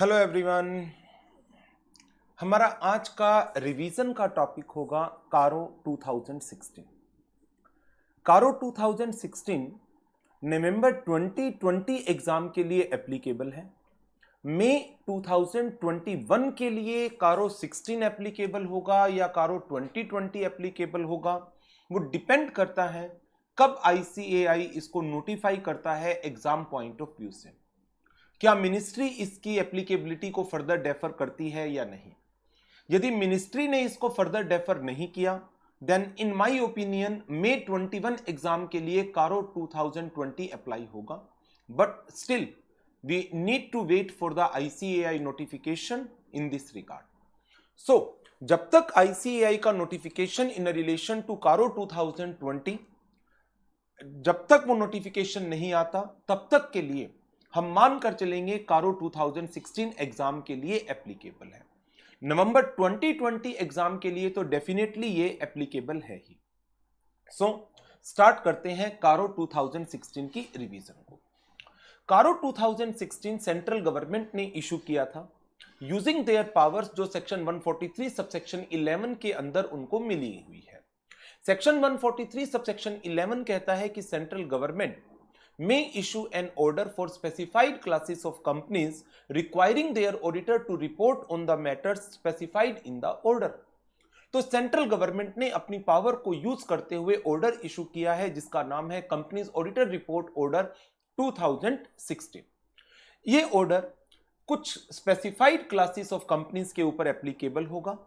Hello everyone. हमारा आज का रिवीजन का टॉपिक होगा कारो 2016। कारो 2016 नवंबर 2020 एग्जाम के लिए एप्लीकेबल है। मई 2021 के लिए कारो 16 एप्लीकेबल होगा या कारो 2020 एप्लीकेबल होगा, वो डिपेंड करता है कब आईसीएआई इसको नोटिफाई करता है एग्जाम पॉइंट ऑफ व्यू से। क्या मिनिस्ट्री इसकी एप्लीकेबिलिटी को फर्दर डेफर करती है या नहीं। यदि मिनिस्ट्री ने इसको फर्दर डेफर नहीं किया then in my opinion May 21 exam के लिए कारो 2020 अप्लाई होगा, but still we need to wait for the ICAI notification in this regard. So जब तक आईसीएआई का नोटिफिकेशन इन रिलेशन टू कारो 2020 जब तक वो नोटिफिकेशन नहीं आता तब तक के लिए हम मानकर चलेंगे कारो 2016 एग्जाम के लिए एप्लीकेबल है। नवंबर 2020 एग्जाम के लिए तो डेफिनेटली ये एप्लीकेबल है ही। सो स्टार्ट करते हैं कारो 2016 की रिवीजन को। कारो 2016 सेंट्रल गवर्नमेंट ने इशू किया था यूजिंग देयर पावर्स, जो सेक्शन 143 सबसेक्शन 11 के अंदर उनको मिली हुई है। सेक्शन 143 सबसेक्शन 11 कहता है कि central government may issue an order for specified classes of companies requiring their auditor to report on the matters specified in the order। तो सेंट्रल गवर्नमेंट ने अपनी पावर को यूज करते हुए ऑर्डर इशू किया है जिसका नाम है कंपनीज ऑडिटर रिपोर्ट ऑर्डर 2016। ये ऑर्डर कुछ स्पेसिफाइड क्लासेस ऑफ कंपनीज के ऊपर एप्लीकेबल होगा।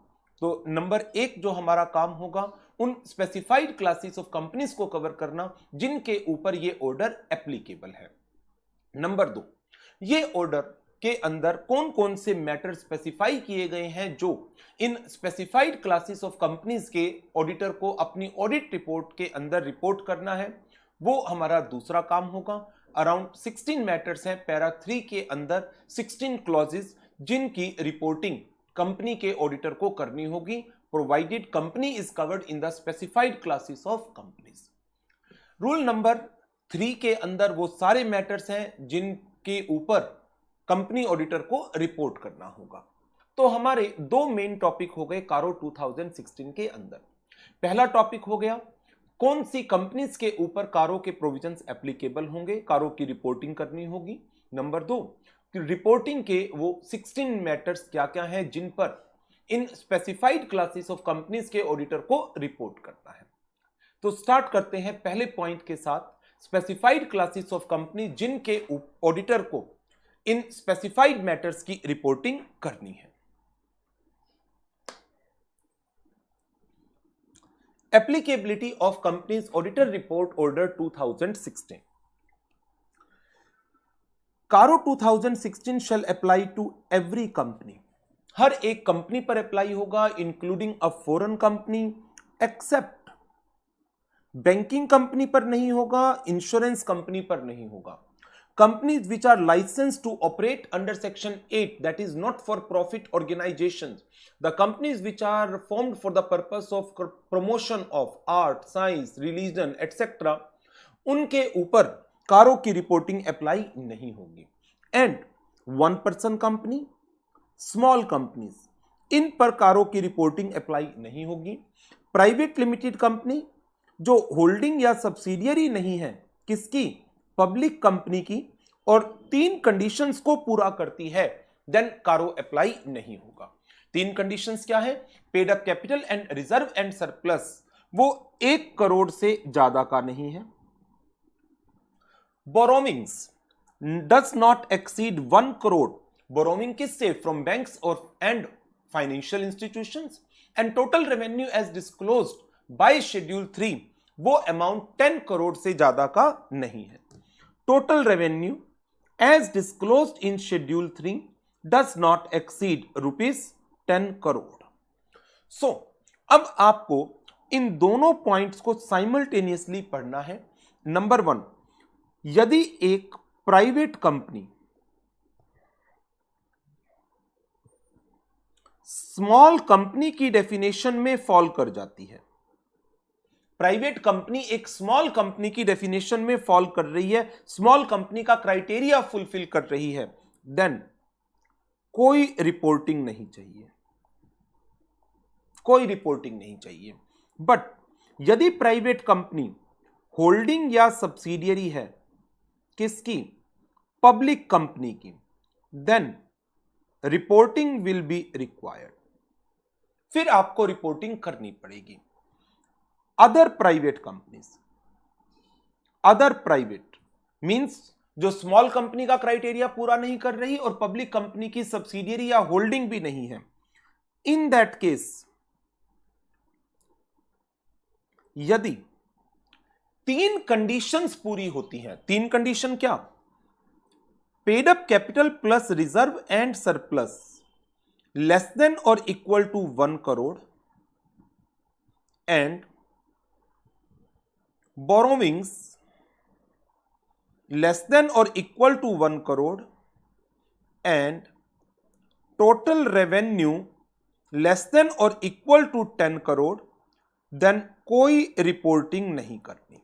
तो नंबर एक जो हमारा काम होगा उन स्पेसिफाइड क्लासेस ऑफ कंपनीज को कवर करना जिनके ऊपर ये ऑर्डर एप्लीकेबल है। नंबर दो, ये ऑर्डर के अंदर कौन कौन से मैटर स्पेसिफाई किए गए हैं जो इन स्पेसिफाइड क्लासेस ऑफ कंपनीज के ऑडिटर को अपनी ऑडिट रिपोर्ट के अंदर रिपोर्ट करना है, वो हमारा दूसरा काम होगा। अराउंड 16 मैटर्स हैं पैरा 3 के अंदर, 16 क्लॉजेस जिनकी रिपोर्टिंग कंपनी के ऑडिटर को करनी होगी, provided company is covered in the specified classes of companies. Rule number 3 के अंदर वो सारे मैटर्स हैं जिनके ऊपर कंपनी ऑडिटर को रिपोर्ट करना होगा। तो हमारे दो मेन टॉपिक हो गए कारो 2016 के अंदर। पहला टॉपिक हो गया कौन सी कंपनीज के ऊपर कारो के प्रोविजंस एप्लीकेबल होंगे, कारो की रिपोर्टिंग करनी होगी। नंबर दो, रिपोर्टिंग के वो 16 मैटर्स क्या क्या हैं जिन पर इन स्पेसिफाइड क्लासेस ऑफ कंपनीज के ऑडिटर को रिपोर्ट करना है। तो स्टार्ट करते हैं पहले पॉइंट के साथ, स्पेसिफाइड क्लासेस ऑफ कंपनी जिनके ऑडिटर को इन स्पेसिफाइड मैटर्स की रिपोर्टिंग करनी है। Applicability of companies auditor report order 2016। कारो 2016 shall apply to every company। हर एक कंपनी पर अप्लाई होगा including a foreign company, except banking company पर नहीं होगा, इंश्योरेंस कंपनी पर नहीं होगा। Companies which are license to operate under section 8 that is not for profit organisations, the companies which are formed for the purpose of promotion of art, science, religion etcetera, उनके ऊपर CARO की reporting apply नहीं होगी। And 1 person company, small companies, इन पर CARO की reporting apply नहीं होगी। प्राइवेट लिमिटेड कंपनी जो होल्डिंग या सब्सिडियरी नहीं है किसकी, पब्लिक कंपनी की, और 3 कंडीशंस को पूरा करती है देन कारो अप्लाई नहीं होगा। 3 कंडीशंस क्या है, paid up capital and reserve and surplus वो 1 करोड़ से ज्यादा का नहीं है। Borrowings does not exceed 1 crore, borrowing किससे, फ्रॉम बैंक्स और and financial institutions, and total revenue as disclosed by schedule 3 वो अमाउंट 10 करोड़ से ज्यादा का नहीं है। Total revenue as disclosed in schedule 3 does not exceed ₹10 crore. सो अब आपको इन दोनों पॉइंट्स को साइमल्टेनियसली पढ़ना है। नंबर 1, यदि एक प्राइवेट कंपनी स्मॉल कंपनी की डेफिनेशन में फॉल कर जाती है, प्राइवेट कंपनी एक स्मॉल कंपनी की डेफिनेशन में फॉल कर रही है, स्मॉल कंपनी का क्राइटेरिया फुलफिल कर रही है, देन कोई रिपोर्टिंग नहीं चाहिए, कोई रिपोर्टिंग नहीं चाहिए। बट यदि प्राइवेट कंपनी होल्डिंग या सब्सिडियरी है किसकी, पब्लिक कंपनी की, then reporting will be required, फिर आपको रिपोर्टिंग करनी पड़ेगी। Other private companies, other private means जो स्मॉल कंपनी का क्राइटेरिया पूरा नहीं कर रही और पब्लिक कंपनी की सब्सिडियरी या होल्डिंग भी नहीं है, इन दैट केस यदि 3 कंडीशंस पूरी होती हैं, 3 कंडीशन क्या, paid up capital plus reserve and surplus less than और equal to 1 crore and borrowings less than और equal to 1 crore and total revenue less than और इक्वल टू 10 करोड़, देन कोई रिपोर्टिंग नहीं करनी,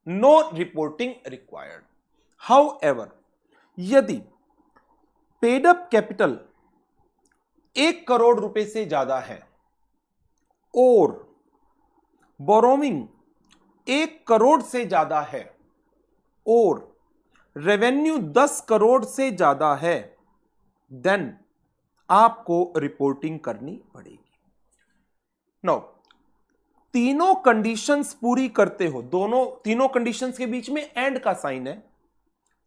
नो रिपोर्टिंग रिक्वायर्ड। हाउएवर यदि paid up capital 1 crore रुपए से ज्यादा है और बोरोविंग 1 करोड़ से ज्यादा है और रेवेन्यू 10 करोड़ से ज्यादा है, देन आपको रिपोर्टिंग करनी पड़ेगी। नो तीनों कंडीशंस पूरी करते हो, तीनों कंडीशंस के बीच में एंड का साइन है,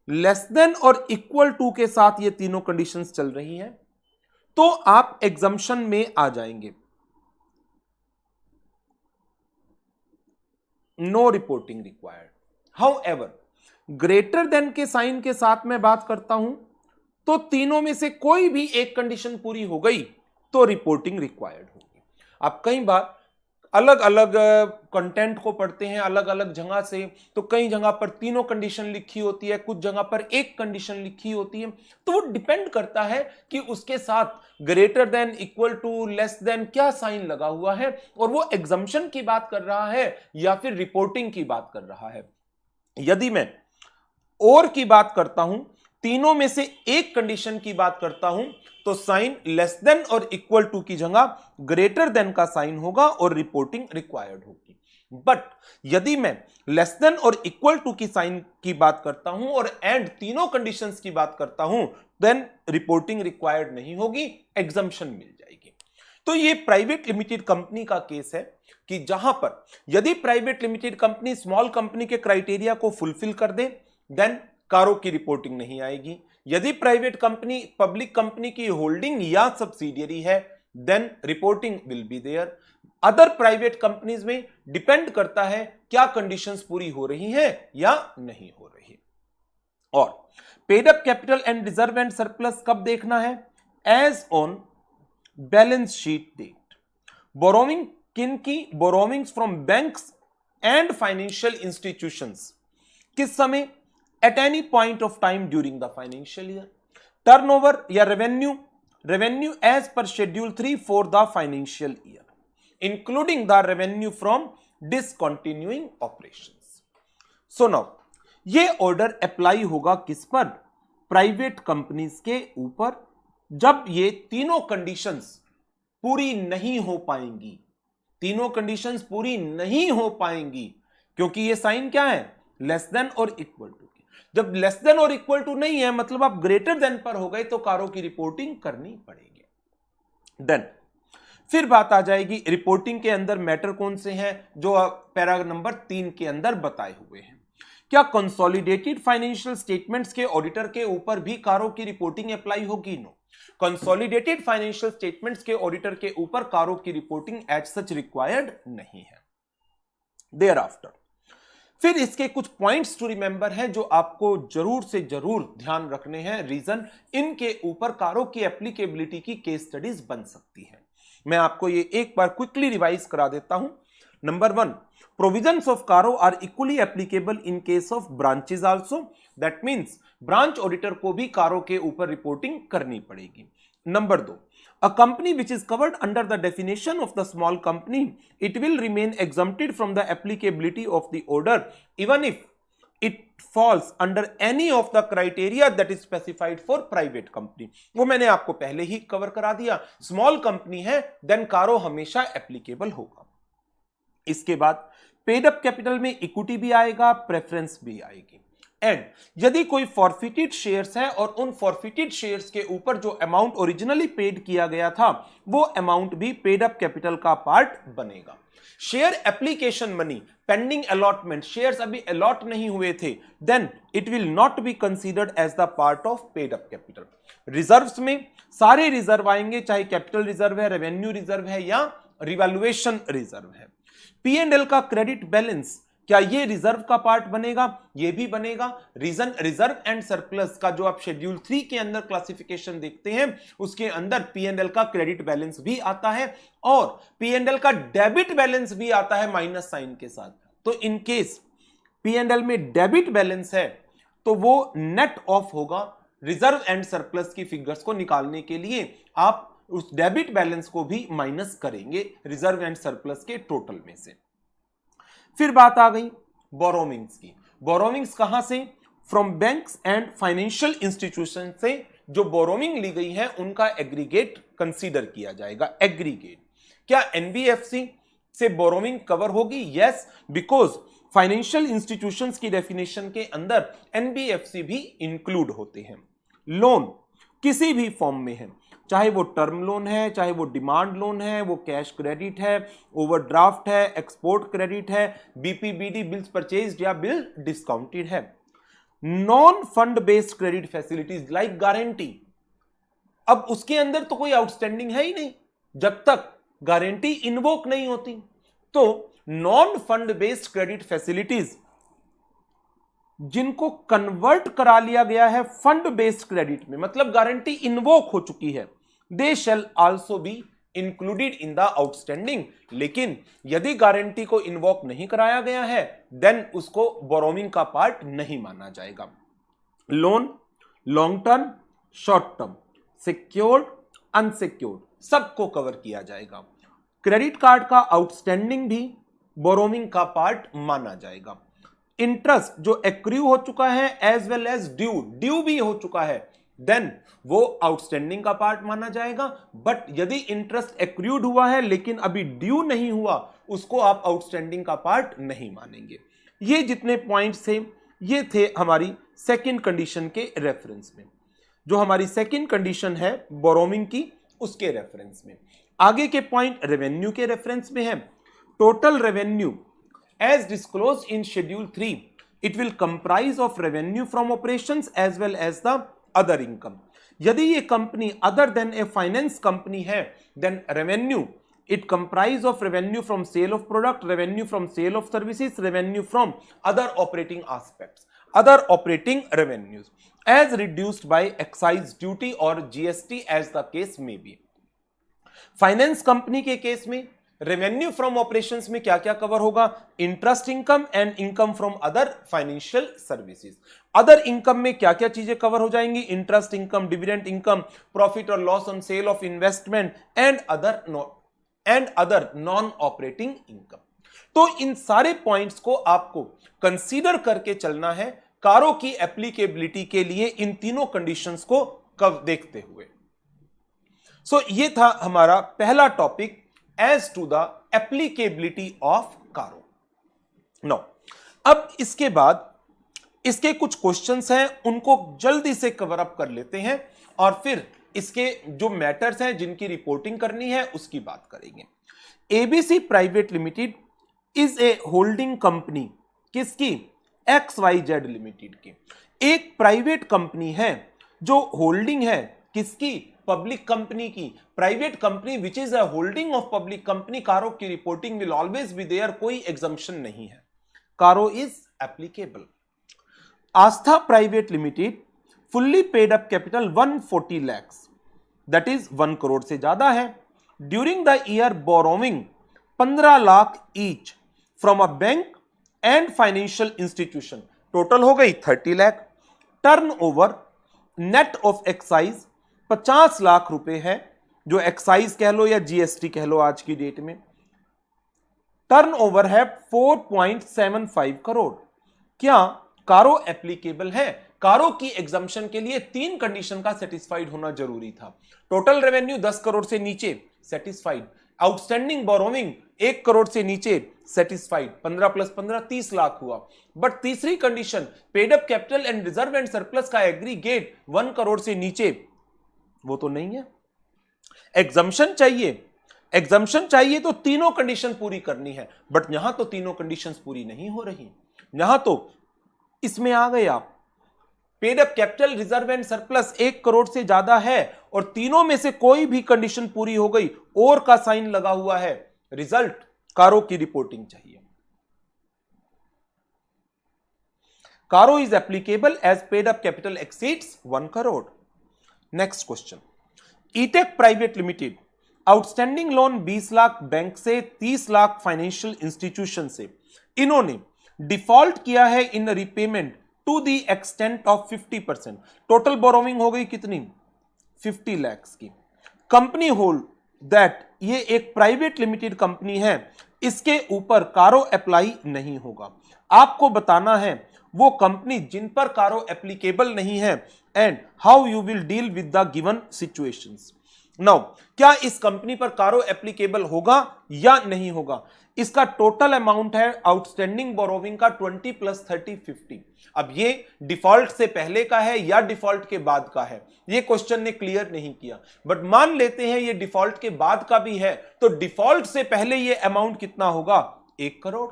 लेस देन और इक्वल टू के साथ ये तीनों कंडीशंस चल रही हैं, तो आप एग्जम्पशन में आ जाएंगे, no reporting required. However greater than के साइन के साथ मैं बात करता हूं तो तीनों में से कोई भी एक कंडीशन पूरी हो गई तो रिपोर्टिंग रिक्वायर्ड होगी। आप कई बार अलग अलग कंटेंट को पढ़ते हैं अलग अलग जगह से, तो कई जगह पर तीनों कंडीशन लिखी होती है, कुछ जगह पर एक कंडीशन लिखी होती है, तो वो डिपेंड करता है कि उसके साथ greater than, equal to, less than क्या साइन लगा हुआ है और वो एग्जम्पशन की बात कर रहा है या फिर रिपोर्टिंग की बात कर रहा है। यदि मैं और की बात करता हूं, तीनों में से एक कंडीशन की बात करता हूं, तो साइन लेस देन और इक्वल टू की जगह ग्रेटर देन का साइन होगा और रिपोर्टिंग रिक्वायर्ड होगी। बट यदि मैं लेस देन और इक्वल टू की साइन की बात करता हूं और एंड तीनों कंडीशंस की बात करता हूं, देन रिपोर्टिंग रिक्वायर्ड नहीं होगी, एग्जम्पशन मिल जाएगी। तो ये प्राइवेट लिमिटेड कंपनी का केस है कि जहां पर यदि private limited company small company के क्राइटेरिया को फुलफिल कर दे, देन कारों की रिपोर्टिंग नहीं आएगी। यदि प्राइवेट कंपनी पब्लिक कंपनी की होल्डिंग या सब्सिडियरी है, then reporting will be there. Other private companies में डिपेंड करता है क्या कंडीशंस पूरी हो रही हैं या नहीं हो रही। और paid up capital and reserve and surplus कब देखना है, as on balance sheet date. Borrowing किन की, borrowings from banks and financial institutions किस समय, at any point of time during the financial year. Turnover या revenue as per schedule 3 for the financial year, including the revenue from discontinuing operations. So now ये order apply होगा किस पर, private companies के ऊपर, जब ये तीनों कंडीशंस पूरी नहीं हो पाएंगी, तीनों कंडीशंस पूरी नहीं हो पाएंगी, क्योंकि ये साइन क्या है, लेस देन और इक्वल टू। जब लेस देन और इक्वल टू नहीं है, मतलब आप ग्रेटर देन पर हो गए, तो कारों की रिपोर्टिंग करनी पड़ेगी। देन फिर बात आ जाएगी रिपोर्टिंग के अंदर मैटर कौन से हैं, जो पैरा नंबर 3 के अंदर बताए हुए हैं। क्या कंसोलिडेटेड फाइनेंशियल स्टेटमेंट्स के ऑडिटर के ऊपर भी कारों की रिपोर्टिंग अप्लाई होगी? नो, कंसोलिडेटेड फाइनेंशियल स्टेटमेंट्स के ऑडिटर के ऊपर कारों की रिपोर्टिंग एज सच रिक्वायर्ड नहीं है। देयर आफ्टर फिर इसके कुछ पॉइंट्स टू रिमेंबर हैं जो आपको जरूर से जरूर ध्यान रखने हैं। रीजन इनके ऊपर कारों की एप्लीकेबिलिटी की केस स्टडीज बन सकती है। मैं आपको ये एक बार क्विकली रिवाइज करा देता हूं। Number 1, provisions of CARO are equally applicable in case of branches also, that means branch auditor को भी कारों के ऊपर रिपोर्टिंग करनी पड़ेगी। Number 2, a company which is covered under the definition of the small company, it will remain exempted from the applicability of the order even if it falls under any of the criteria that is specified for private company. वो मैंने आपको पहले ही cover करा दिया। Small company है then कारो हमेशा applicable होगा। इसके बाद पेड अप कैपिटल में इक्विटी भी आएगा, प्रेफरेंस भी आएगी। एंड यदि कोई फॉरफिटेड शेयर्स है और उन फॉरफिटेड शेयर्स के ऊपर जो अमाउंट ओरिजिनली पेड किया गया था वो अमाउंट भी पेड अप कैपिटल का पार्ट बनेगा। Share application money pending allotment, shares अभी अलॉट नहीं हुए थे, then it will not be considered as the part of paid up capital. Reserves में सारे रिजर्व आएंगे, चाहे कैपिटल रिजर्व है, रेवेन्यू रिजर्व है या रिवैल्यूएशन रिजर्व है। P&L का क्रेडिट बैलेंस, क्या ये रिजर्व का पार्ट बनेगा? ये भी बनेगा। रीजन रिजर्व एंड सरप्लस का जो आप शेड्यूल 3 के अंदर क्लासिफिकेशन देखते हैं उसके अंदर P&L का क्रेडिट बैलेंस भी आता है और P&L का डेबिट बैलेंस भी आता है माइनस साइन के साथ। तो इन केस P&L में डेबिट बैलेंस है तो वो नेट ऑफ होगा। रिजर्व एंड सरप्लस की फिगर्स को निकालने के लिए आप उस डेबिट बैलेंस को भी माइनस करेंगे रिजर्व एंड सरप्लस के टोटल में से। फिर बात आ गई बोरोविंग्स की। बोरोविंग्स कहां से? From banks and financial institution से जो बोरोविंग ली गई है उनका एग्रीगेट कंसीडर किया जाएगा। एग्रीगेट, क्या एनबीएफसी से बोरोविंग कवर होगी? यस, बिकॉज फाइनेंशियल इंस्टीट्यूशंस की डेफिनेशन के अंदर एनबीएफसी भी इंक्लूड होते हैं। लोन किसी भी फॉर्म में है, चाहे वो टर्म लोन है, चाहे वो डिमांड लोन है, वो कैश क्रेडिट है, ओवरड्राफ्ट है, एक्सपोर्ट क्रेडिट है, बीपीबीडी बिल्स परचेज्ड या बिल डिस्काउंटेड है। Non fund based credit facilities like guarantee, अब उसके अंदर तो कोई आउटस्टैंडिंग है ही नहीं जब तक गारंटी इन्वोक नहीं होती। तो non fund based credit facilities जिनको कन्वर्ट करा लिया गया है फंड बेस्ड क्रेडिट में, मतलब गारंटी इन्वोक हो चुकी है, they shall also be included in the outstanding. लेकिन यदि गारंटी को इन्वोक नहीं कराया गया है देन उसको बोरोविंग का पार्ट नहीं माना जाएगा। Loan long term, short term, secured, unsecured सबको कवर किया जाएगा। क्रेडिट कार्ड का आउटस्टैंडिंग भी बोरोविंग का पार्ट माना जाएगा। इंटरेस्ट जो एक्रू हो चुका है एज वेल एज ड्यू भी हो चुका है देन वो आउटस्टैंडिंग का पार्ट माना जाएगा। बट यदि इंटरेस्ट एक्रूड हुआ है लेकिन अभी ड्यू नहीं हुआ उसको आप आउटस्टैंडिंग का पार्ट नहीं मानेंगे। ये जितने पॉइंट्स थे ये थे हमारी सेकंड कंडीशन के रेफरेंस में। जो हमारी सेकंड कंडीशन है बोरोविंग की उसके रेफरेंस में। आगे के पॉइंट रेवेन्यू के रेफरेंस में है। Total revenue as disclosed in schedule 3 it will comprise of revenue from operations as well as the other income। यदि ये company other than a finance company है then revenue it comprise of revenue from sale of product, revenue from sale of services, revenue from other operating aspects, other operating revenues as reduced by excise duty or GST as the case may be। Finance company के case में revenue from operations में क्या क्या cover होगा? Interest income and income from other financial services. Other income में क्या क्या चीजें कवर हो जाएंगी? Interest income, dividend income, profit और loss on sale of investment and other non operating income. तो इन सारे पॉइंट्स को आपको कंसीडर करके चलना है कारो की एप्लीकेबिलिटी के लिए इन तीनों कंडीशंस को कब देखते हुए। सो ये था हमारा पहला topic as to the applicability of कारो। नो अब इसके बाद इसके कुछ क्वेश्चंस हैं उनको जल्दी से कवर अप कर लेते हैं और फिर इसके जो मैटर्स हैं जिनकी रिपोर्टिंग करनी है उसकी बात करेंगे। ABC private limited is a holding company किसकी? XYZ लिमिटेड की। एक प्राइवेट कंपनी है जो होल्डिंग है किसकी? पब्लिक कंपनी की। Private company which is a holding of public company, CARO की reporting will always be there, कोई एग्जम्पशन नहीं है, CARO is applicable. Aastha private limited fully paid up capital 140 lakhs that is 1 crore से ज्यादा है। During the year borrowing 15 lakh each from a bank and financial institution, total हो गई 30 lakh. Turnover net of excise 50 lakh रुपए है, जो एक्साइज कह लो या जीएसटी कह लो आज की डेट में। टर्नओवर है 4.75 करोड़। क्या कारो एप्लीकेबल है। कारो की एग्जम्पशन के लिए 3 कंडीशन का सेटिस्फाइड होना जरूरी था। टोटल रेवेन्यू 10 करोड़ से नीचे, सेटिस्फाइड। आउटस्टैंडिंग बोरोविंग 1 करोड़ से नीचे, सेटिस्फाइड। 15 + 15 30 लाख हुआ। बट तीसरी condition, paid up capital and reserve and surplus का एग्रीगेट 1 करोड़ से नीचे, वो तो नहीं है। एग्जम्पशन चाहिए तो तीनों कंडीशन पूरी करनी है, बट यहां तो तीनों कंडीशंस पूरी नहीं हो रही। यहां तो इसमें आ गए आप, paid up capital, reserve and surplus 1 crore से ज्यादा है और तीनों में से कोई भी कंडीशन पूरी हो गई, और का साइन लगा हुआ है, रिजल्ट कारो की रिपोर्टिंग चाहिए। CARO is applicable as paid up capital exceeds 1 crore. Next question, ETech private limited outstanding loan 20 lakh bank से, 30 लाख फाइनेंशियल इंस्टीट्यूशन से। इन्होंने डिफॉल्ट किया है in repayment to the extent of 50%। Total borrowing हो गई कितनी, 50 लाख की। कंपनी होल्ड दैट, ये एक प्राइवेट लिमिटेड कंपनी है, इसके ऊपर कारो अप्लाई नहीं होगा। आपको बताना है वो कंपनी जिन पर कारो एप्लीकेबल नहीं है and how you will deal with the given situations. Now, क्या इस कंपनी पर कारो एप्लीकेबल होगा या नहीं होगा? इसका टोटल अमाउंट है आउटस्टैंडिंग बोरोविंग का 20 + 30 50। अब ये डिफॉल्ट से पहले का है या डिफॉल्ट के बाद का है, ये क्वेश्चन ने क्लियर नहीं किया, बट मान लेते हैं ये डिफॉल्ट के बाद का भी है, तो डिफॉल्ट से पहले ये अमाउंट कितना होगा, 1 करोड़।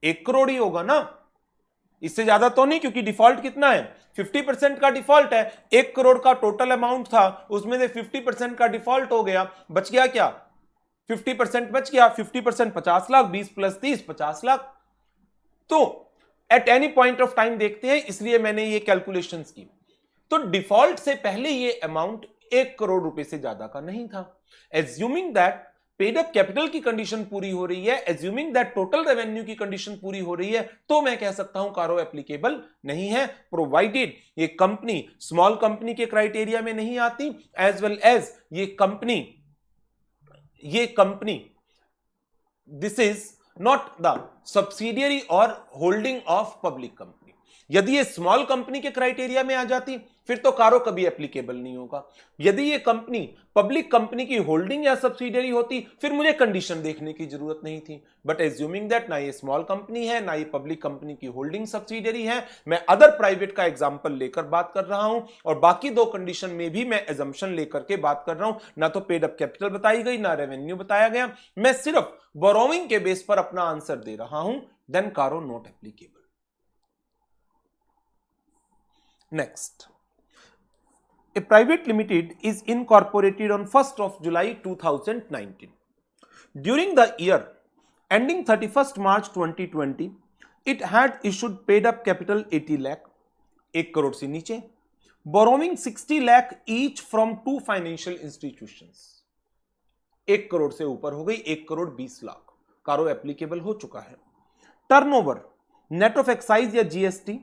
1 करोड़ ही होगा ना, इससे ज्यादा तो नहीं, क्योंकि डिफॉल्ट कितना है, 50% का डिफॉल्ट है। 1 करोड़ का टोटल अमाउंट था, उसमें से 50% का डिफॉल्ट हो गया, बच गया क्या, 50% बच गया। 50% 50 लाख, 20 + 30 50 लाख। तो at any point of time देखते हैं, इसलिए मैंने ये कैलकुलेशंस की। तो डिफॉल्ट से पहले ये अमाउंट 1 करोड़ रुपए से ज्यादा का नहीं था। Assuming that paid up capital की कंडीशन पूरी हो रही है, एज्यूमिंग दैट टोटल रेवेन्यू की कंडीशन पूरी हो रही है, तो मैं कह सकता हूं कारो एप्लीकेबल नहीं है, प्रोवाइडेड ये कंपनी स्मॉल कंपनी के क्राइटेरिया में नहीं आती, एज वेल एज ये company this is not the subsidiary और होल्डिंग ऑफ पब्लिक कंपनी। यदि ये स्मॉल कंपनी के क्राइटेरिया में आ जाती, फिर तो कारो कभी एप्लीकेबल नहीं होगा। यदि ये कंपनी पब्लिक कंपनी की होल्डिंग या सब्सिडियरी होती, फिर मुझे कंडीशन देखने की जरूरत नहीं थी। बट एज्यूमिंग दैट ना ये स्मॉल कंपनी है, ना ये पब्लिक कंपनी की होल्डिंग सब्सिडियरी है, मैं अदर प्राइवेट का एग्जांपल लेकर बात कर रहा हूं, और बाकी 2 कंडीशन में भी मैं एजम्पशन लेकर के बात कर रहा हूं। ना तो पेड अप कैपिटल बताई गई, ना रेवेन्यू बताया गया, मैं सिर्फ बोरोविंग के बेस पर अपना आंसर दे रहा हूं। देन कारो not applicable. Next, a private limited is incorporated on 1st of July 2019. During the year ending 31st March 2020, it had issued paid up capital 80 lakh, 1 crore से नीचे, borrowing 60 lakh each from 2 financial institutions. 1 crore से ऊपर हो गई, 1 करोड़ 20 लाख, कारो applicable हो चुका है। टर्नओवर नेट ऑफ एक्साइज या जीएसटी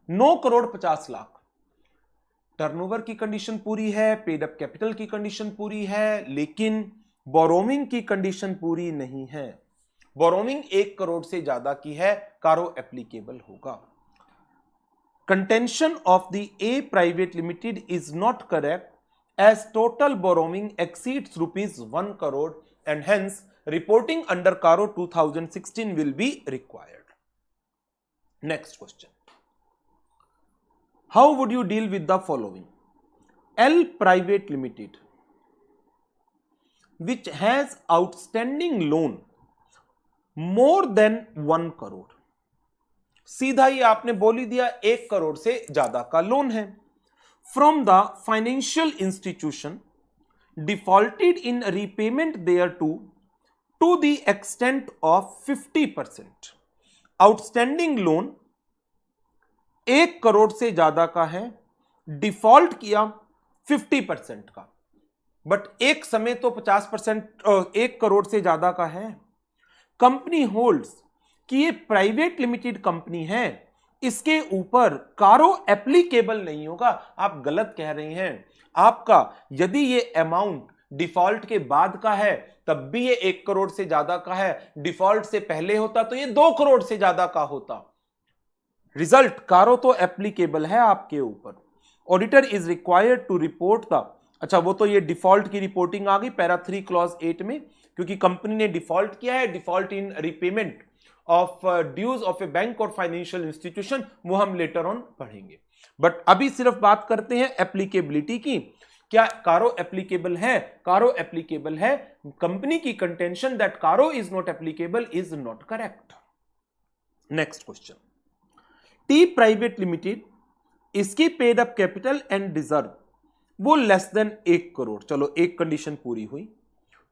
9 करोड़ 50 लाख। टर्नओवर की कंडीशन पूरी है, पेड अप कैपिटल की कंडीशन पूरी है, लेकिन बोरोविंग की कंडीशन पूरी नहीं है। बोरोविंग 1 करोड़ से ज्यादा की है, कारो एप्लीकेबल होगा। Contention of the A private limited is not correct as total borrowing exceeds ₹1 crore and hence reporting under CARO 2016 will be required. Next question, how would you deal with the following? L Private Limited, which has outstanding loan more than 1 crore, सीधा ही आपने बोल ही दिया 1 करोड़ से ज्यादा का loan है, from the financial institution defaulted in repayment thereto to the extent of 50%. Outstanding loan 1 crore से ज्यादा का है, डिफॉल्ट किया 50% का, बट एक समय तो 50% 1 करोड़ से ज्यादा का है। कंपनी होल्ड्स कि ये प्राइवेट लिमिटेड कंपनी है, इसके ऊपर कारो एप्लीकेबल नहीं होगा। आप गलत कह रहे हैं। आपका यदि ये अमाउंट डिफॉल्ट के बाद का है तब भी ये 1 करोड़ से ज्यादा का है, डिफॉल्ट से पहले होता तो ये 2 करोड़ से ज्यादा का होता। रिजल्ट कारो तो एप्लीकेबल है आपके ऊपर। Auditor is required to report the, अच्छा वो तो ये डिफॉल्ट की रिपोर्टिंग आ गई पैरा 3 क्लॉज 8 में, क्योंकि कंपनी ने डिफॉल्ट किया है, default in repayment of dues of a bank और फाइनेंशियल इंस्टीट्यूशन, वो हम लेटर ऑन पढ़ेंगे। बट अभी सिर्फ बात करते हैं एप्लीकेबिलिटी की। क्या कारो एप्लीकेबल है? कारो एप्लीकेबल है। कंपनी की contention that CARO is not applicable is not correct. Next question, T private limited, इसकी paid up capital and reserve वो लेस देन 1 करोड़, चलो एक कंडीशन पूरी हुई।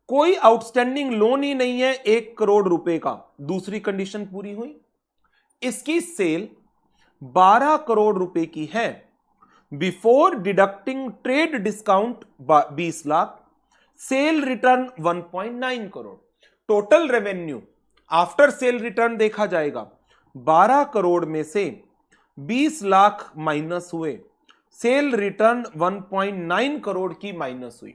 कोई आउटस्टैंडिंग लोन ही नहीं है 1 करोड़ रुपए का, दूसरी कंडीशन पूरी हुई। इसकी सेल 12 करोड़ रुपए की है, before deducting trade discount 20 lakh, sale return 1.9 crore, total revenue after sale return देखा जाएगा 12 करोड़ में से 20 लाख माइनस हुए, सेल रिटर्न 1.9 करोड़ की माइनस हुई।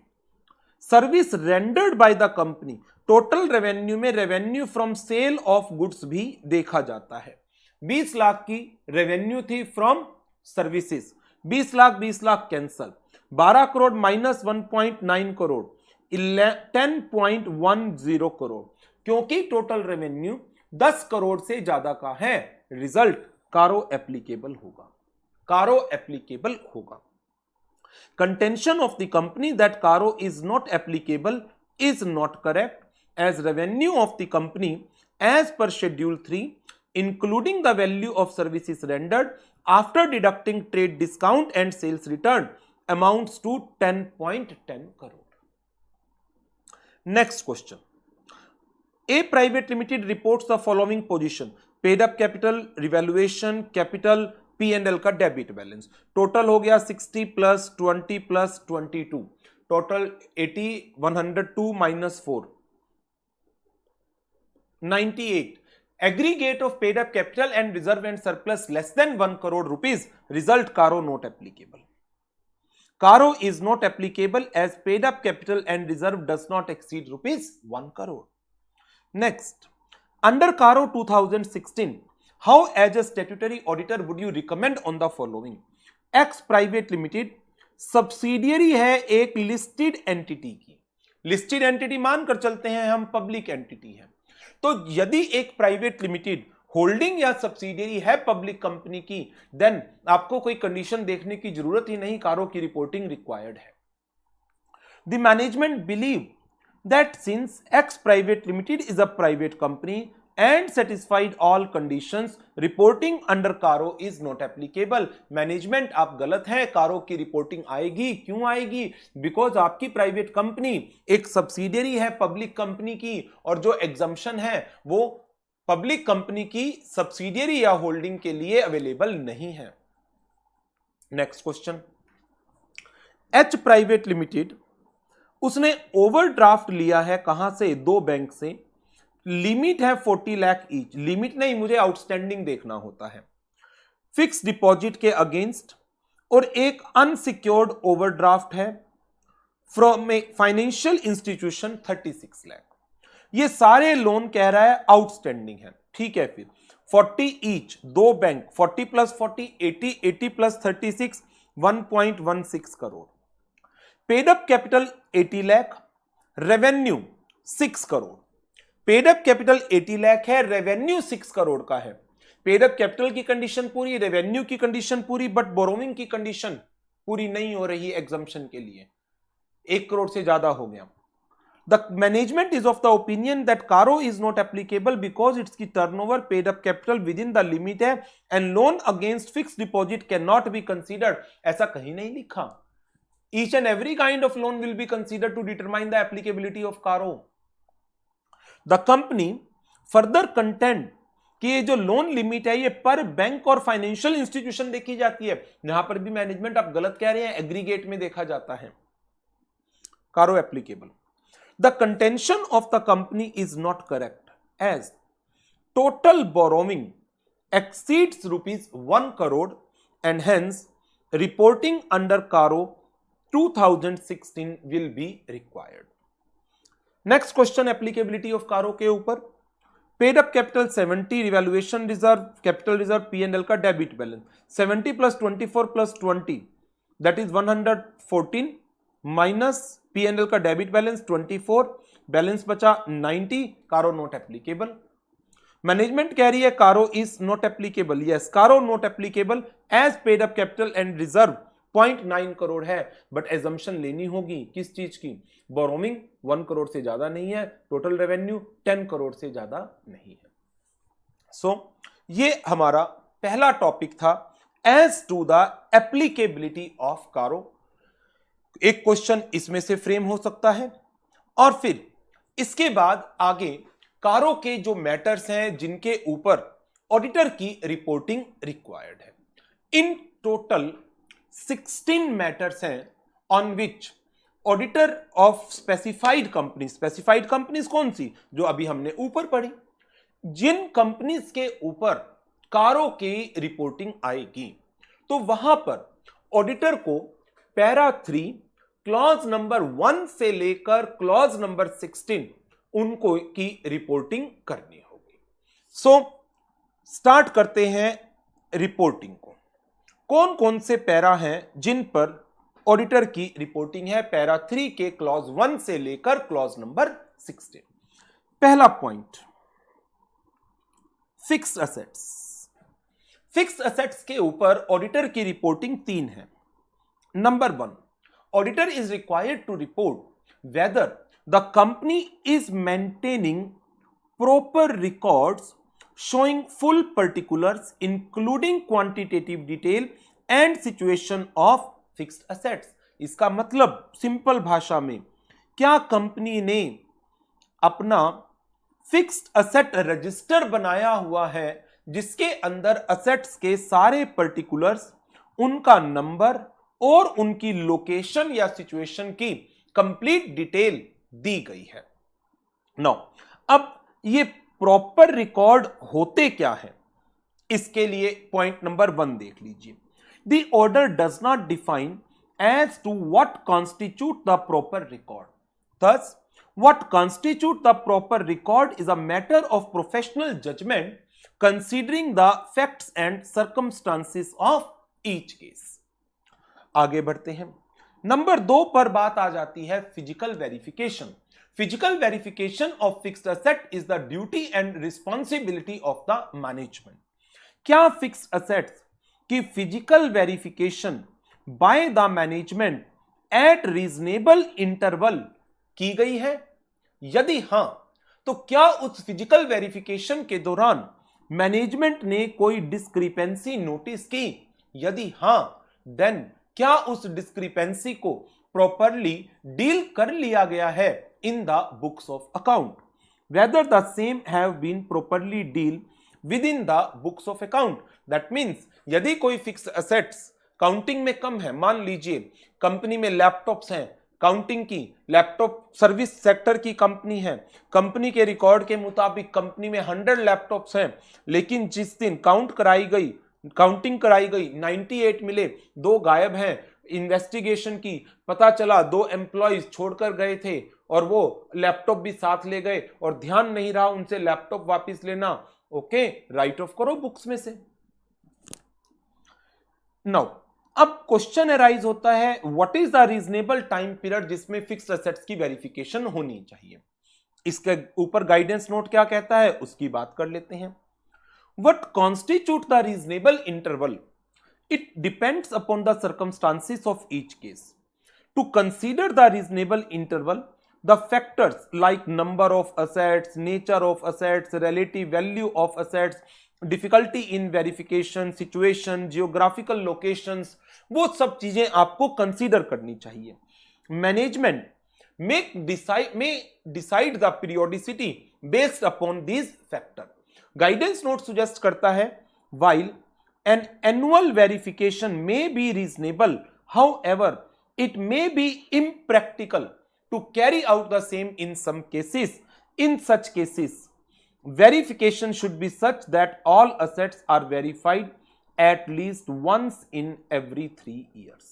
Service rendered by the company, total revenue में revenue from sale of goods भी देखा जाता है। 20 लाख की रेवेन्यू थी from services, 20 lakh cancel, 12 crore minus 1.9 crore 10.10 crore, क्योंकि टोटल रेवेन्यू 10 करोड़ से ज्यादा का है, रिजल्ट कारो एप्लीकेबल होगा, कारो एप्लीकेबल होगा। Contention of the company that CARO is not applicable is not correct, as revenue of the company as per schedule 3 including the value of services rendered after deducting trade discount and sales return amounts to 10.10 crore. Next question, A private limited reports the following position: paid up capital, revaluation, capital, P&L का debit balance. Total हो गया 60 plus 20 plus 22, total 80, 102 minus 4, 98। Aggregate of paid up capital and reserve and surplus less than 1 crore rupees, result CARO not applicable. CARO is not applicable as paid up capital and reserve does not exceed rupees 1 crore. Next, under Caro 2016, how as a statutory auditor would you recommend on the following? X Private Limited subsidiary है एक listed entity की, listed entity मानकर चलते हैं हम, public entity है। तो यदि एक प्राइवेट लिमिटेड होल्डिंग या सब्सिडियरी है पब्लिक कंपनी की, देन आपको कोई कंडीशन देखने की जरूरत ही नहीं, कारो की रिपोर्टिंग रिक्वायर्ड है। The management believe that since X Private Limited is a private company and satisfied all conditions, reporting under Caro is not applicable। Management आप गलत है, कारो की रिपोर्टिंग आएगी, क्यों आएगी? बिकॉज आपकी प्राइवेट कंपनी एक सब्सिडियरी है पब्लिक कंपनी की, और जो एग्जम्पशन है वो पब्लिक कंपनी की सब्सिडियरी या होल्डिंग के लिए अवेलेबल नहीं है। Next question, H private limited, उसने ओवरड्राफ्ट लिया है कहां से? 2 बैंक से, लिमिट है 40 लाख ईच, लिमिट नहीं, मुझे आउटस्टैंडिंग देखना होता है, फिक्स डिपॉजिट के अगेंस्ट, और एक अनसिक्योर्ड ओवरड्राफ्ट है from a financial institution 36 lakh. ये सारे लोन कह रहा है आउटस्टैंडिंग है, ठीक है। फिर 40 each, 2 bank, 40 plus 40 80, 80 plus 36 1.16 crore. Paid up capital 80 lakh, revenue 6 crore. Paid up capital 80 lakh है, रेवेन्यू 6 करोड़ का है। पेड अप कैपिटल की कंडीशन पूरी, रेवेन्यू की कंडीशन पूरी, बट बोरोइंग की कंडीशन पूरी नहीं हो रही एग्जम्पशन के लिए, 1 करोड़ से ज्यादा हो गया। The management is of the opinion that CARO is not applicable because it's की turnover paid up capital with in the limit है and loan against fix deposit can not be considered. ऐसा कहीं नहीं लिखा। Each and every kind of loan will be considered to determine the applicability of Caro. The company further contend कि ये जो loan limit है ये पर बैंक और फाइनेंशियल इंस्टीट्यूशन देखी जाती है। यहां पर भी मैनेजमेंट आप गलत कह रहे हैं, एग्रीगेट में देखा जाता है। Caro applicable. The contention of the company is not correct as total borrowing exceeds rupees 1 crore and hence reporting under Caro 2016 will be required. Next question, applicability of Caro के ऊपर। Paid up capital 70, revaluation reserve, capital reserve, P&L का debit balance 70 plus 24 plus 20 that is 114 minus P&L का debit balance 24, balance बचा 90, कारो not applicable. Management कह रही है CARO is not applicable, yes CARO not applicable as paid up capital and reserve 0.9 crore है, but assumption लेनी होगी किस चीज की, बोरोइंग 1 करोड़ से ज्यादा नहीं है, टोटल रेवेन्यू 10 करोड़ से ज्यादा नहीं है। सो ये हमारा पहला टॉपिक था as to the applicability of CARO. एक क्वेश्चन इसमें से फ्रेम हो सकता है और फिर इसके बाद आगे कारो के जो मैटर्स हैं जिनके ऊपर ऑडिटर की रिपोर्टिंग रिक्वायर्ड है। इन टोटल 16 मैटर्स हैं on which auditor of specified companies कौन सी, जो अभी हमने ऊपर पढ़ी, जिन कंपनीज के ऊपर कारो की रिपोर्टिंग आएगी तो वहां पर ऑडिटर को पैरा 3 क्लॉज नंबर 1 से लेकर क्लॉज नंबर 16 उनको की रिपोर्टिंग करनी होगी। सो स्टार्ट करते हैं रिपोर्टिंग को। कौन कौन से पैरा हैं जिन पर ऑडिटर की रिपोर्टिंग है, पैरा 3 के क्लॉज 1 से लेकर क्लॉज नंबर 16। पहला point, fixed assets. Fixed assets के ऊपर ऑडिटर की रिपोर्टिंग 3 है। Number 1, auditor is required to report whether the company is maintaining proper records showing full particulars including quantitative detail and situation of fixed assets। इसका मतलब simple भाषा में, क्या company ने अपना फिक्स्ड असेट रजिस्टर बनाया हुआ है जिसके अंदर असेट्स के सारे पर्टिकुलर्स, उनका नंबर और उनकी लोकेशन या सिचुएशन की कंप्लीट डिटेल दी गई है। नाउ अब ये प्रॉपर रिकॉर्ड होते क्या है, इसके लिए पॉइंट नंबर 1 देख लीजिए। The order does not define as to what constitute the proper record, thus what constitute the proper record is a matter of professional judgement considering the facts and circumstances of each case. आगे बढ़ते हैं। Number 2 पर बात आ जाती है physical verification. Physical verification of fixed asset is the duty and responsibility of the management. क्या fixed assets की physical verification bye the management at reasonable interval की गई है? यदि हां, तो क्या उस फिजिकल वेरिफिकेशन के दौरान मैनेजमेंट ने कोई डिस्क्रिपेंसी नोटिस की? यदि हां, देन क्या उस डिस्क्रिपेंसी को प्रॉपरली डील कर लिया गया है in the books of account, whether the same have been properly deal with in the books of account. That means यदि कोई फिक्स्ड असेट्स काउंटिंग में कम है, मान लीजिए कंपनी में लैपटॉप्स हैं, काउंटिंग की लैपटॉप सर्विस सेक्टर की कंपनी है, कंपनी के रिकॉर्ड के मुताबिक कंपनी में 100 लैपटॉप्स हैं, लेकिन जिस दिन काउंटिंग कराई गई 98 मिले, 2 गायब हैं, इन्वेस्टिगेशन की पता चला 2 एम्प्लॉइज छोड़कर गए थे और वो लैपटॉप भी साथ ले गए और ध्यान नहीं रहा उनसे लैपटॉप वापस लेना, ओके, राइट ऑफ करो बुक्स में से। नाउ अब क्वेश्चन अराइज होता है, what is the reasonable time period जिसमें फिक्स्ड असेट्स की वेरिफिकेशन होनी चाहिए। इसके ऊपर गाइडेंस नोट क्या कहता है उसकी बात कर लेते हैं। What constitutes the reasonable interval? It depends upon the circumstances of each case. To consider the reasonable interval, the factors like number of assets, nature of assets, relative value of assets, difficulty in verification, situation, geographical locations, वो सब चीजें आपको consider करनी चाहिए। Management may decide the periodicity based upon these factors. Guidance note suggest करता है, while an annual verification may be reasonable, however it may be impractical to carry out the same in some cases. In such cases, verification should be such that all assets are verified at least once in every 3 years.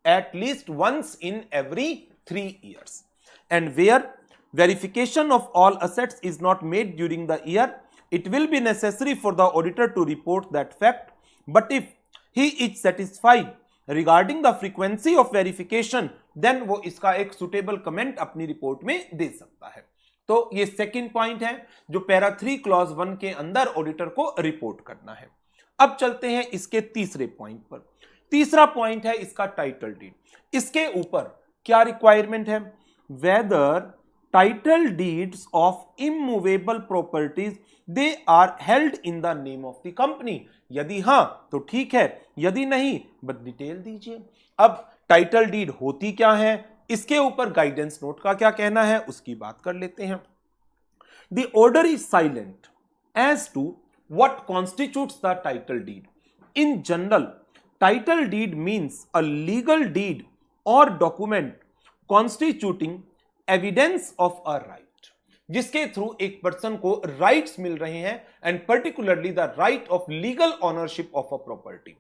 At least once in every 3 years. And where verification of all assets is not made during the year, it will be necessary for the auditor to report that fact. But if he is satisfied regarding the frequency of verification, then वो इसका एक suitable comment अपनी report में दे सकता है। तो ये second point है जो पैरा 3 क्लॉज 1 के अंदर ऑडिटर को रिपोर्ट करना है। अब चलते हैं इसके तीसरे पॉइंट पर। तीसरा पॉइंट है इसका टाइटल डीड। इसके ऊपर क्या रिक्वायरमेंट है? Whether title deeds of immovable properties they are held in the name of the company. यदि हां तो ठीक है, यदि नहीं बट डिटेल दीजिए। अब टाइटल डीड होती क्या है, इसके ऊपर गाइडेंस नोट का क्या कहना है उसकी बात कर लेते हैं। The order is silent as to what constitutes the title deed. In general, title deed means a legal deed और document constituting evidence of a right, जिसके थ्रू एक पर्सन को राइट्स मिल रहे हैं and particularly the right of legal ownership of a property.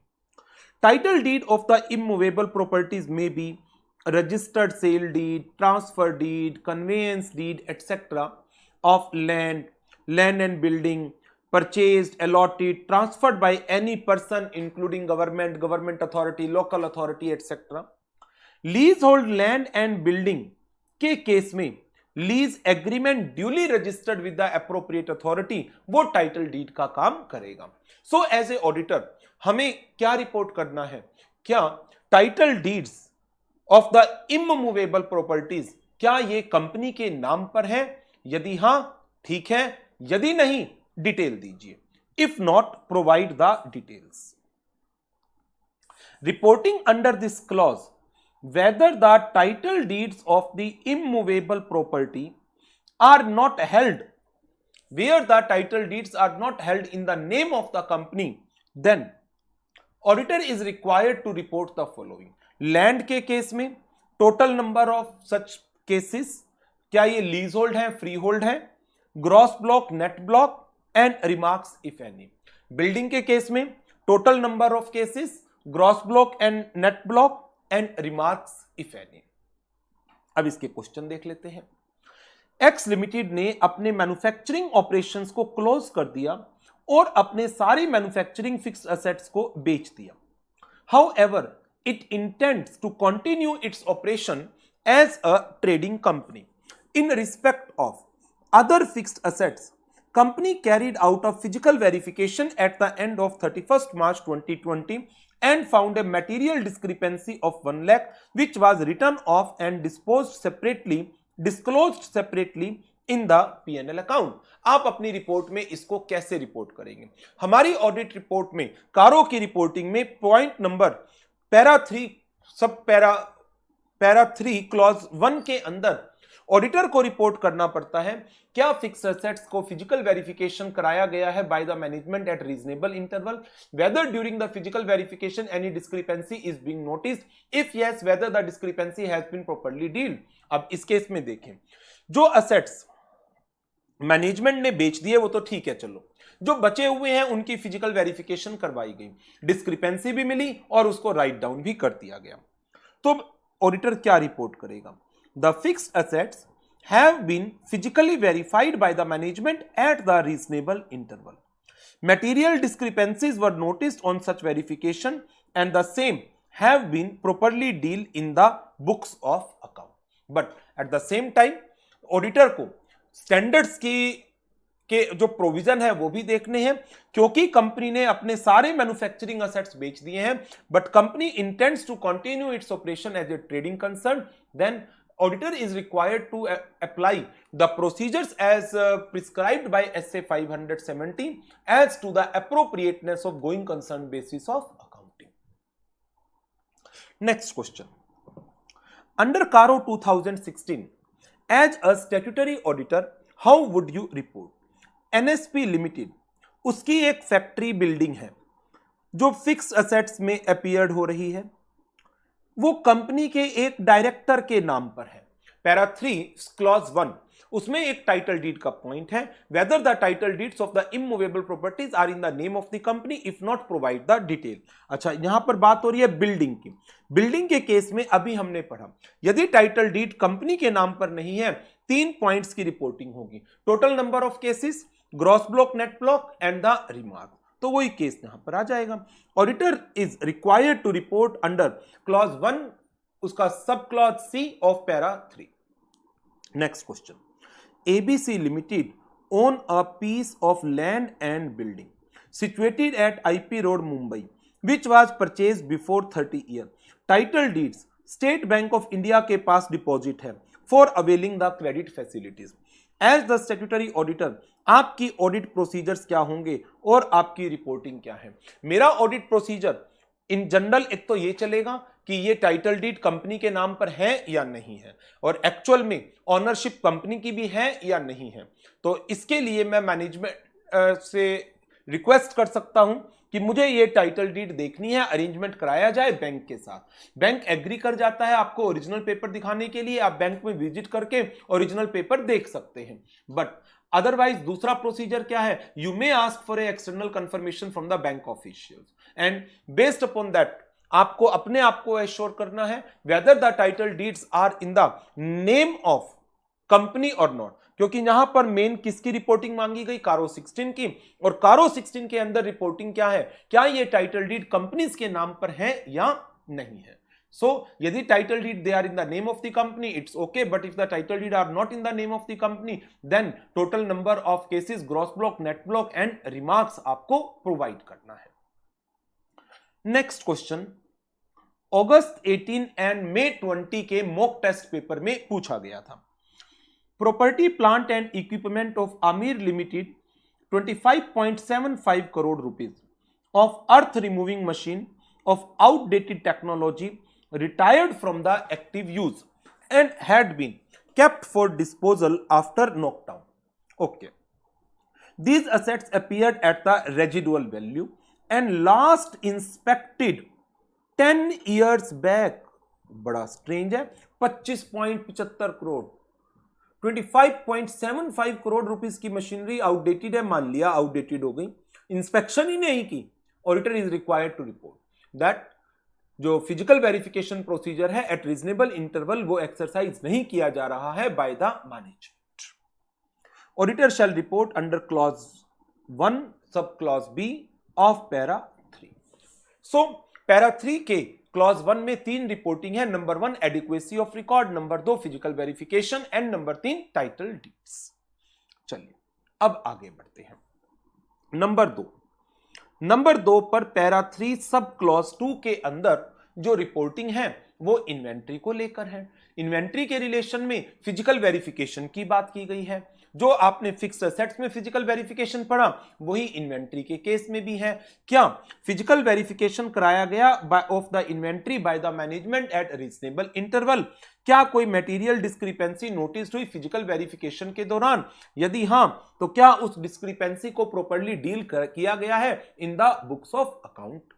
Title deed of the immovable properties में बी registered sale deed, transfer deed, conveyance deed, etc. of land and building purchased, allotted, transferred by any person including government authority, local authority, etc. Leasehold land and building के case में lease agreement duly registered with the appropriate authority वो title deed का काम करेगा। So as a auditor हमें क्या report करना है? क्या title deeds of the immovable properties क्या ये कंपनी के नाम पर है? यदि हां ठीक है, यदि नहीं डिटेल दीजिए। If not provide the details. Reporting under this clause whether the title deeds of the immovable property are not held, where the title deeds are not held in the name of the company, then auditor is required to report the following. Land के case में total number of such cases, क्या ये lease hold है, free hold है, gross block, net block and remarks if any. Building के case में total number of cases, gross block and net block and remarks if any. अब इसके question देख लेते हैं। एक्स लिमिटेड ने अपने मैन्युफैक्चरिंग ऑपरेशंस को क्लोज कर दिया और अपने सारी मैन्युफैक्चरिंग फिक्स्ड एसेट्स को बेच दिया। However it intends to continue its operation as a trading company. In respect of other fixed assets, company carried out a physical verification at the end of 31st March 2020 and found a material discrepancy of 1 lakh which was written off and disclosed separately in the P&L account. आप अपनी report में इसको कैसे report करेंगे? हमारी audit report में कारो की रिपोर्टिंग में पॉइंट नंबर पैरा 3 क्लॉज 1 के अंदर ऑडिटर को रिपोर्ट करना पड़ता है क्या फिक्स्ड एसेट्स को फिजिकल वेरिफिकेशन कराया गया है by the management at reasonable interval, whether during the physical verification any discrepancy is being noticed, if yes whether the discrepancy has been properly dealt. अब इस केस में देखें, जो असेट्स मैनेजमेंट ने बेच दिए वो तो ठीक है, चलो जो बचे हुए हैं उनकी फिजिकल वेरिफिकेशन करवाई गई, डिस्क्रिपेंसी भी मिली और उसको राइट डाउन भी कर दिया गया। तो ऑडिटर क्या रिपोर्ट करेगा? The fixed assets have been physically verified by the management at the reasonable interval, material discrepancies were noticed on such verification and the same have been properly deal in the books of account. But at the same time auditor को standards के जो provision है वो भी देखने हैं, क्योंकि company ने अपने सारे मैन्युफैक्चरिंग एसेट्स बेच दिए हैं but company intends to continue its operation as a trading concern, then auditor is required to apply the procedures as prescribed by SA 570 as to the appropriateness of going concern basis of accounting. Next question. Under CARO 2016, as a statutory auditor, how would you report? NSP Limited, उसकी एक factory building है जो fix assets में appeared हो रही है, वो company के एक डायरेक्टर के नाम पर है। पैरा 3 क्लॉज 1 उसमें एक टाइटल डीड का पॉइंट है, whether the title deeds of the immovable properties are in the name of the company if not provide the detail. अच्छा, यहां पर बात हो रही है बिल्डिंग की। बिल्डिंग के केस में अभी हमने पढ़ा, यदि टाइटल डीड कंपनी के नाम पर नहीं है 3 पॉइंट्स की रिपोर्टिंग होगी, total number of cases, gross block, net block and the remark. तो वही केस यहां पर आ जाएगा। Auditor is required to report under clause 1 उसका sub clause C of para 3। Next question, ABC Limited own a piece of land and building situated at IP Road, Mumbai, which was purchased before 30 years. Title deeds State Bank of India के पास deposit है for availing the credit facilities. As the statutory auditor, आपकी audit procedures क्या होंगे और आपकी reporting क्या है? मेरा ऑडिट प्रोसीजर इन जनरल एक तो ये चलेगा कि ये टाइटल डीड कंपनी के नाम पर है या नहीं है, और एक्चुअल में ऑनरशिप कंपनी की भी है या नहीं है। तो इसके लिए मैं मैनेजमेंट से रिक्वेस्ट कर सकता हूं कि मुझे ये टाइटल डीड देखनी है, अरेंजमेंट कराया जाए बैंक के साथ। बैंक एग्री कर जाता है आपको ओरिजिनल पेपर दिखाने के लिए, आप बैंक में विजिट करके ओरिजिनल पेपर देख सकते हैं। बट अदरवाइज दूसरा प्रोसीजर क्या है, you may ask for a external confirmation from the bank officials and based upon that आपको अपने आप को एश्योर करना है whether the title deeds are in the name of company और नॉट, क्योंकि यहां पर मेन किसकी रिपोर्टिंग मांगी गई, कारो 16 की, और कारो 16 के अंदर रिपोर्टिंग क्या है, क्या ये टाइटल डीड कंपनीज के नाम पर है या नहीं है। So, यदि title deed they are in the name of the company, it's okay. But if the title deed are not in the name of the company, then total number of cases, gross block, net block and remarks आपको provide करना है। Next question, August 18 and May 20 के mock test paper में पूछा गया था। Property plant and equipment of Aamir limited 25.75 crore rupees of earth removing machine of outdated technology retired from the active use and had been kept for disposal after knockdown. Okay. These assets appeared at the residual value and last inspected 10 years back. बड़ा strange है, 25.75 crore 25.75 crore rupees की machinery outdated है, मान लिया outdated हो गई, inspection ही नहीं की। Auditor is required to report that जो फिजिकल वेरिफिकेशन प्रोसीजर है एट रीजनेबल इंटरवल वो एक्सरसाइज नहीं किया जा रहा है by the management. Auditor shall report under clause 1 sub clause B of para 3। So para 3 के क्लॉज 1 में 3 रिपोर्टिंग है, number 1 adequacy of record, number 2 physical verification and number 3 title deeds. चलिए अब आगे बढ़ते हैं। नंबर 2 पर पैरा 3 सब क्लॉज 2 के अंदर जो रिपोर्टिंग है वो इन्वेंट्री को लेकर है। इन्वेंट्री के रिलेशन में फिजिकल वेरिफिकेशन की बात की गई है। जो आपने फिक्स्ड एसेट्स में फिजिकल वेरिफिकेशन पढ़ा वही इन्वेंट्री के केस में भी है। क्या फिजिकल वेरिफिकेशन कराया गया of the inventory bye the management at reasonable interval? क्या कोई मटेरियल डिस्क्रिपेंसी नोटिस हुई फिजिकल वेरिफिकेशन के दौरान? यदि हां तो क्या उस डिस्क्रिपेंसी को प्रॉपर्ली डील किया गया है in the books of account?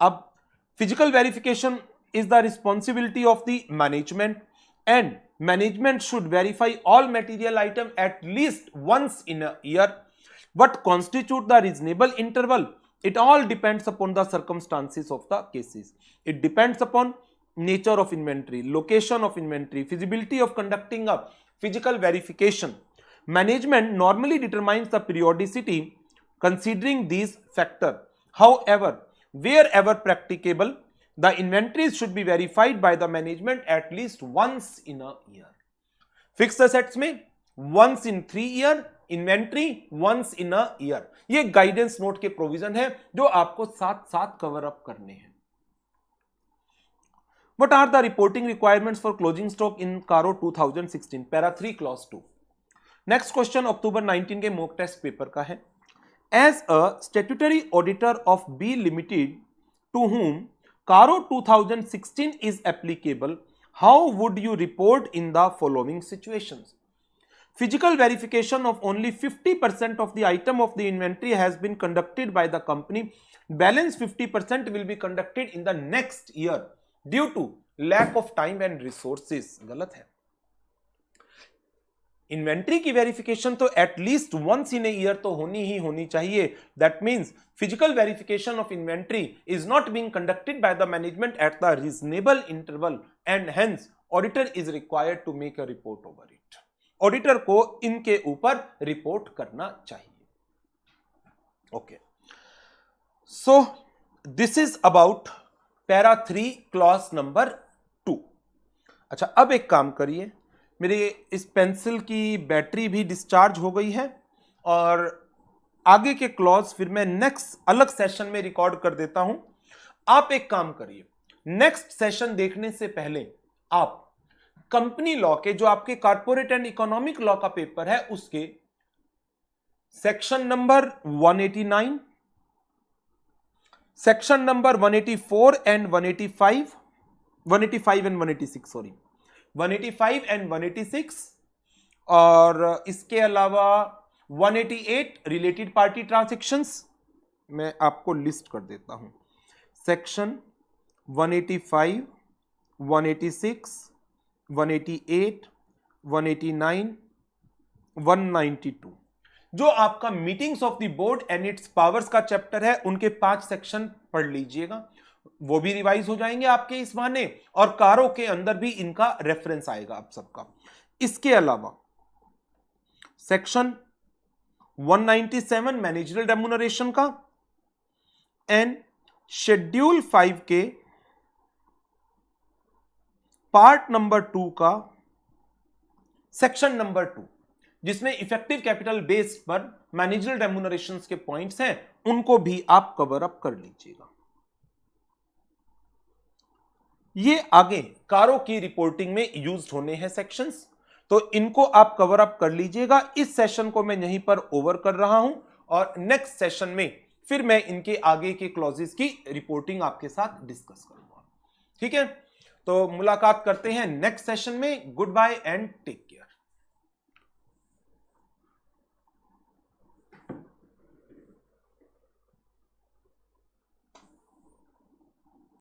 अब physical verification is the responsibility of the management and management should verify all material item at least once in a year. What constitute the reasonable interval? It all depends upon the circumstances of the cases. It depends upon nature of inventory, location of inventory, feasibility of conducting a physical verification. Management normally determines the periodicity considering these factors. However, wherever practicable, the inventories should be verified by the management at least once in a year. Fixed assets में once in 3 year, inventory once in a year. ये guidance note के provision है जो आपको साथ साथ cover up करने हैं। What are the reporting requirements for closing stock in Caro 2016? Para 3 clause 2. Next question October 19 के mock test पेपर का है। As a statutory auditor of B Limited to whom Caro 2016 is applicable, how would you report in the following situations? Physical verification of only 50% of the item of the inventory has been conducted by the company. Balance 50% will be conducted in the next year due to lack of time and resources. गलत है। Inventory की verification तो at least once in a year तो होनी ही होनी चाहिए। That means physical verification of inventory is not being conducted by the management at the reasonable interval and hence auditor is required to make a report over it. Auditor को इनके ऊपर report करना चाहिए। Okay, so this is about para 3 clause number 2। अच्छा, अब एक काम करिए, मेरे इस पेंसिल की बैटरी भी डिस्चार्ज हो गई है और आगे के क्लॉज फिर मैं नेक्स्ट अलग सेशन में रिकॉर्ड कर देता हूं। आप एक काम करिए, नेक्स्ट सेशन देखने से पहले आप कंपनी लॉ के, जो आपके कॉर्पोरेट एंड इकोनॉमिक लॉ का पेपर है, उसके section number 189, section number 184 and 185, 185 and 186, sorry 185 and 186, और इसके अलावा 188 रिलेटेड पार्टी ट्रांजैक्शंस, मैं आपको लिस्ट कर देता हूं। सेक्शन 185, 186, 188, 189, 192, जो आपका meetings of the board and its powers का चैप्टर है, उनके 5 सेक्शन पढ़ लीजिएगा, वो भी रिवाइज हो जाएंगे आपके इस बहाने, और कारों के अंदर भी इनका रेफरेंस आएगा आप सबका। इसके अलावा सेक्शन 197 मैनेजरियल रेम्यूनरेशन का एंड शेड्यूल 5 के पार्ट नंबर 2 का सेक्शन नंबर 2, जिसमें इफेक्टिव कैपिटल बेस पर मैनेजरियल रेम्यूनरेशन के पॉइंट्स हैं, उनको भी आप कवर अप कर लीजिएगा। ये आगे कारों की रिपोर्टिंग में यूज होने हैं सेक्शंस, तो इनको आप कवर अप कर लीजिएगा। इस सेशन को मैं यहीं पर ओवर कर रहा हूं और नेक्स्ट सेशन में फिर मैं इनके आगे के क्लॉजेस की रिपोर्टिंग आपके साथ डिस्कस करूंगा। ठीक है, तो मुलाकात करते हैं नेक्स्ट सेशन में। Good bye and take.